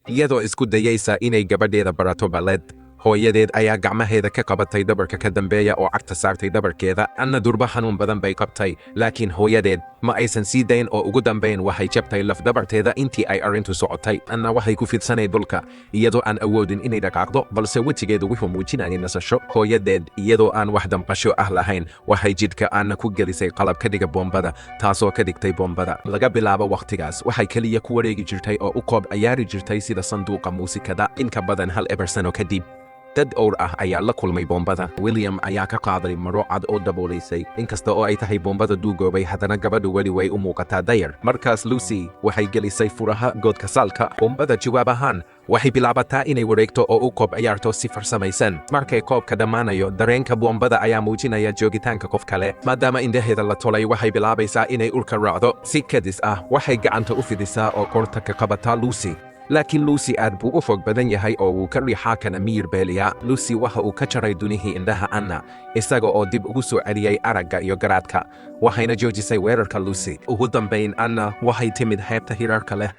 iyadoo isku dayaysa inay gabadheeda barato baled. hooyadeed ayaa gacmaheeda ka qabatay dhabarka ka dambeeya oo cagta saartay dhabarkeeda. Anna durba xanuun badan bay qabtay, laakiin hooyadeed ma aysan sii dayn oo ugu dambayn waxay jabtay laf dhabarteeda intii ay arrintu socotay. Anna waxay ku fidsanay dhulka iyadoo aan awoodin inay dhaqaaqdo, balse wejigeedu wuxuu muujinayay nasasho. hooyadeed iyadoo aan wax damqasho ah lahayn waxay jidhka Anna ku gelisay qalab ka dhiga boombada, taasoo ka dhigtay boombada. Laga bilaabo waqtigaas waxay keliya ku wareegi jirtay oo u koob ciyaari jirtay sida sanduuqa muusikada. In ka badan hal sano kadib, dad owr ah ayaa la kulmay boombada. William ayaa ka qaaday maro cad oo daboolaysay. Inkasta oo ay tahay boombada duugoobay, haddana gabadhu weli way u muuqataa dayar. Markaas Lucy waxay gelisay furaha goodka salka. Boombada jawaab ahaan waxay bilaabataa inay wareegto oo u koob ciyaarto si farsamaysan. Markay koobka dhammaanayo, dareenka boombada ayaa muujinaya joogitaanka qof kale. Maadaama indhaheeda la tolay, waxay bilaabaysaa inay urka raacdo. Si kadis ah waxay gacanta u fidisaa oo korta ka qabataa Lucy. laakiin Lucy aad buu u fog badan yahay oo wuu ka riixaa kana miyir beeliya. Lucy waxa uu ka jaray dunihii indhaha Anna, isaga oo dib ugu soo celiyay aragga iyo garaadka. Waxayna joojisay weerarka Lucy. Ugu dambayn, Anna waxay timid heebta hirarka leh